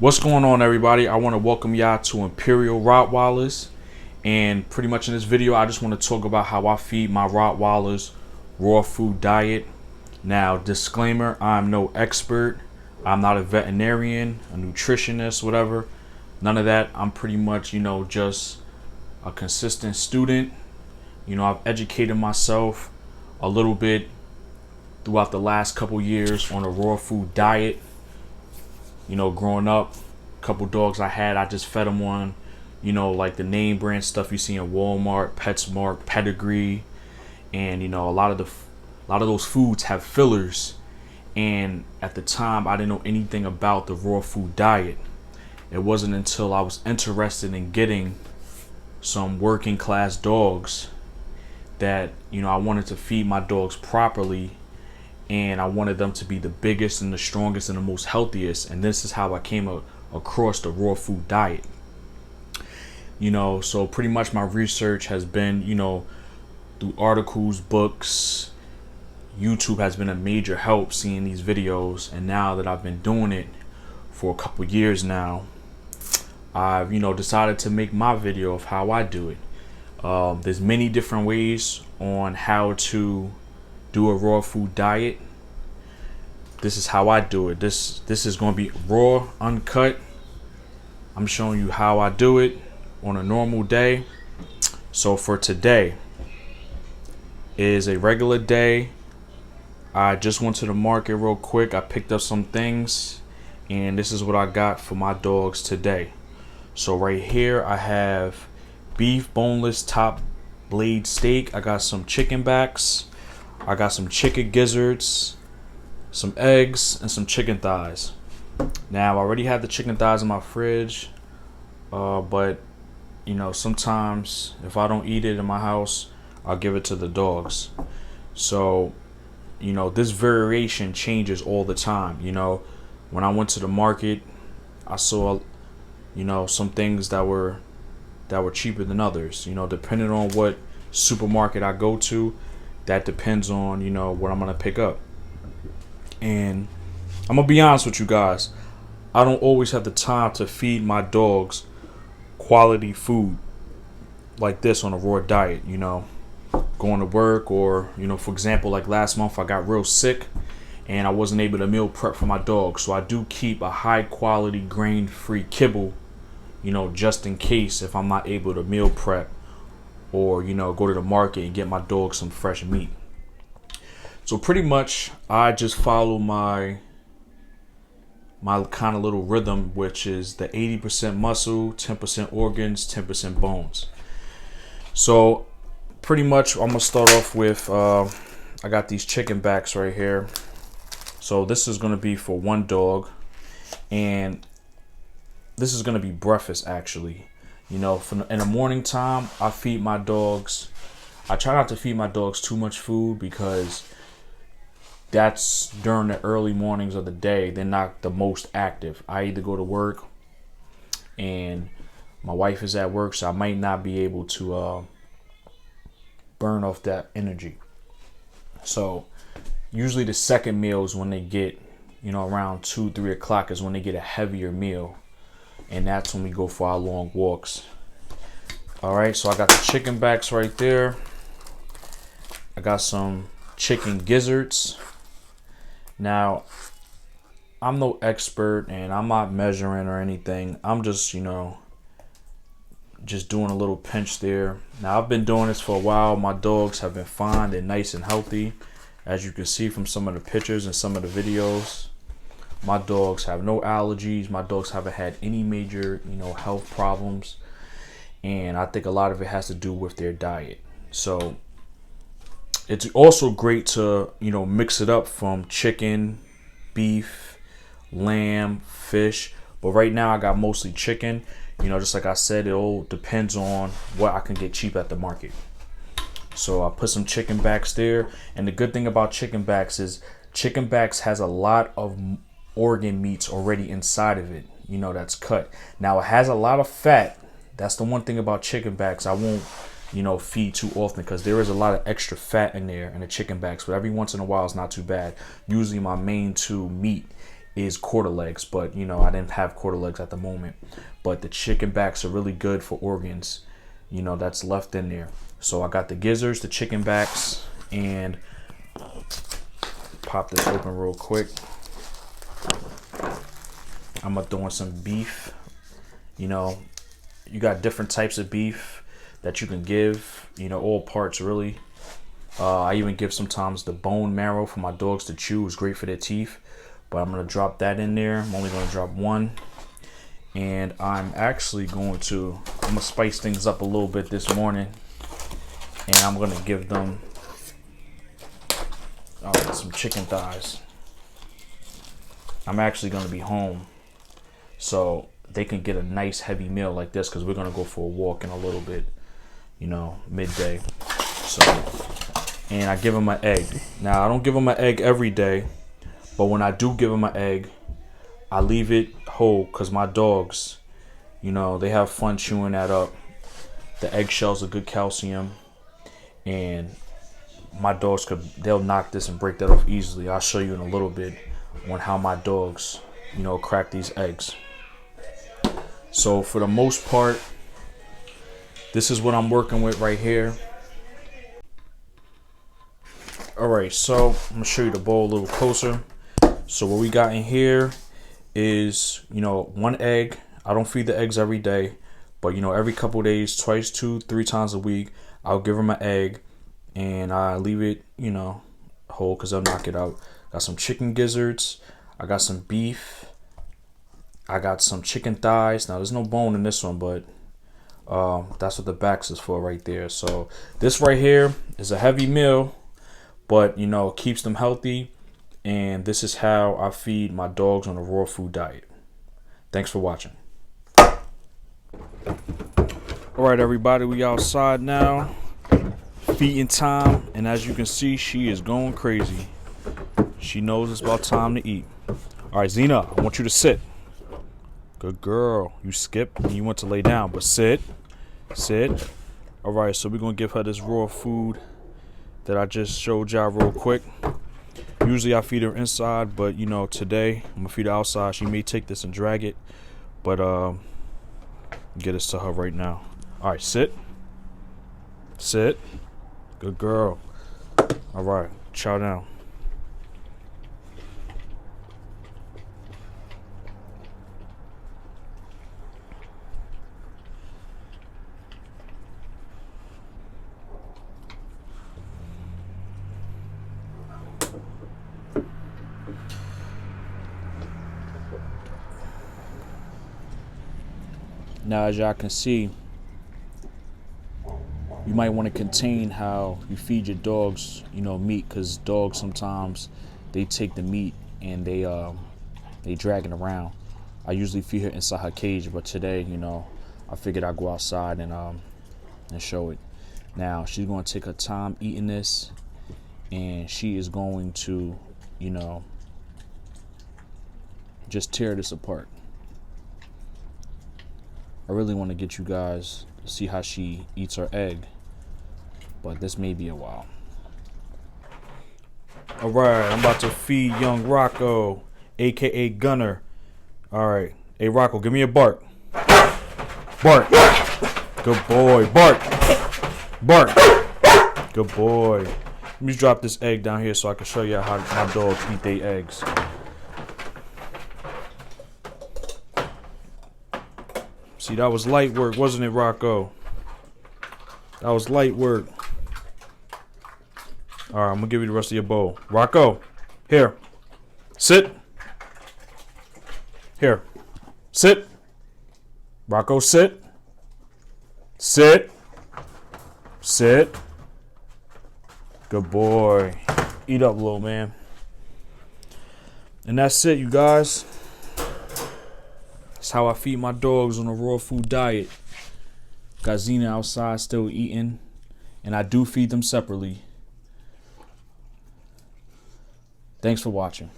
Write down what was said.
What's going on, everybody? I want to welcome y'all to Imperial Rottweilers, and pretty much in this video I just want to talk about how I feed my Rottweilers raw food diet. Now, disclaimer, I'm no expert. I'm not a veterinarian, a nutritionist, whatever. None of that. I'm pretty much, just a consistent student. I've educated myself a little bit throughout the last couple years on a raw food diet. Growing up, a couple dogs I just fed them on, like the name brand stuff you see in Walmart, PetSmart, Pedigree, and a lot of those foods have fillers. And at the time, I didn't know anything about the raw food diet. It wasn't until I was interested in getting some working class dogs that I wanted to feed my dogs properly, and I wanted them to be the biggest and the strongest and the most healthiest. And this is how I came across the raw food diet. So pretty much my research has been, through articles, books. YouTube has been a major help seeing these videos. And now that I've been doing it for a couple years now, I've, decided to make my video of how I do it. There's many different ways on how to do a raw food diet. This is how I do it. This is going to be raw, uncut. I'm showing you how I do it on a normal day. So for today is a regular day. I just went to the market real quick. I picked up some things, and this is what I got for my dogs today. So right here I have beef boneless top blade steak. I got some chicken backs. I got some chicken gizzards, some eggs, and some chicken thighs. Now, I already have the chicken thighs in my fridge, but sometimes if I don't eat it in my house, I'll give it to the dogs. So, this variation changes all the time. When I went to the market, I saw, some things that were cheaper than others. Depending on what supermarket I go to, that depends on, what I'm going to pick up. And I'm going to be honest with you guys. I don't always have the time to feed my dogs quality food like this on a raw diet, going to work, or, for example, like last month I got real sick and I wasn't able to meal prep for my dog. So I do keep a high quality grain free kibble, just in case if I'm not able to meal prep, or go to the market and get my dog some fresh meat. So pretty much I just follow my kind of little rhythm, which is the 80% muscle, 10% organs, 10% bones. So pretty much I'm gonna start off with I got these chicken backs right here. So this is gonna be for one dog, and this is gonna be breakfast actually. In the morning time, I feed my dogs. I try not to feed my dogs too much food because that's during the early mornings of the day. They're not the most active. I either go to work and my wife is at work, so I might not be able to burn off that energy. So usually the second meal is when they get, around 2-3 o'clock is when they get a heavier meal. And that's when we go for our long walks. All right, so I got the chicken backs right there. I got some chicken gizzards. Now, I'm no expert and I'm not measuring or anything. I'm just, just doing a little pinch there. Now, I've been doing this for a while. My dogs have been fine. They're nice and healthy. As you can see from some of the pictures and some of the videos, my dogs have no allergies. My dogs haven't had any major, health problems. And I think a lot of it has to do with their diet. So it's also great to, mix it up from chicken, beef, lamb, fish. But right now I got mostly chicken. Just like I said, it all depends on what I can get cheap at the market. So I put some chicken backs there. And the good thing about chicken backs is chicken backs has a lot of organ meats already inside of it, that's cut. Now it has a lot of fat. That's the one thing about chicken backs I won't feed too often, because there is a lot of extra fat in there in the chicken backs, but every once in a while it's not too bad. Usually my main two, meat is quarter legs, but you know, I didn't have quarter legs at the moment. But the chicken backs are really good for organs, you know, that's left in there. So I got the gizzards, the chicken backs, and pop this open real quick. I'm gonna throw in some beef. You know, you got different types of beef that you can give, you know, all parts really. I even give sometimes the bone marrow for my dogs to chew. It's great for their teeth. But I'm gonna drop that in there. I'm only gonna drop one. And I'm actually I'm gonna spice things up a little bit this morning. And I'm gonna give them some chicken thighs. I'm actually gonna be home, so they can get a nice heavy meal like this, because we're gonna go for a walk in a little bit, you know, midday. So, and I give them an egg. Now I don't give them an egg every day, but when I do give them an egg, I leave it whole, because my dogs, you know, they have fun chewing that up. The eggshells are good calcium, and my dogs they'll knock this and break that off easily. I'll show you in a little bit on how my dogs, you know, crack these eggs. So for the most part, this is what I'm working with right here. All right, so I'm gonna show you the bowl a little closer. So what we got in here is, you know, one egg. I don't feed the eggs every day, but you know, every couple of days, twice, 2-3 times a week, I'll give them an egg, and I leave it, you know, whole, because they'll knock it out. Got some chicken gizzards. I got some beef. I got some chicken thighs. Now there's no bone in this one, but that's what the backs is for right there. So this right here is a heavy meal, but you know, keeps them healthy. And this is how I feed my dogs on a raw food diet. Thanks for watching. All right, everybody, we outside now. Feeding time, and as you can see, she is going crazy. She knows it's about time to eat. All right, Zena, I want you to sit. Good girl. You skipped and you went to lay down, but sit. All right, so we're gonna give her this raw food that I just showed y'all real quick. Usually I feed her inside, but you know, today I'm gonna feed her outside. She may take this and drag it, but get this to her right now. All right, sit. Good girl. All right, chow down. Now, as y'all can see, you might want to contain how you feed your dogs, you know, meat, because dogs sometimes they take the meat and they drag it around. I usually feed her inside her cage, but today, you know, I figured I'd go outside and show it. Now she's going to take her time eating this, and she is going to, you know, just tear this apart. I really want to get you guys to see how she eats her egg, but this may be a while. All right, I'm about to feed young Rocco, aka Gunner. All right, hey Rocco, give me a bark. Bark. Good boy. Bark. Good boy. Let me drop this egg down here so I can show you how my dogs eat their eggs. See, that was light work, wasn't it, Rocco? That was light work. All right, I'm gonna give you the rest of your bowl. Rocco, here. Sit. Here. Sit. Rocco, sit. Sit. Good boy. Eat up, little man. And that's it, you guys. That's how I feed my dogs on a raw food diet. Got Xena outside still eating, and I do feed them separately. Thanks for watching.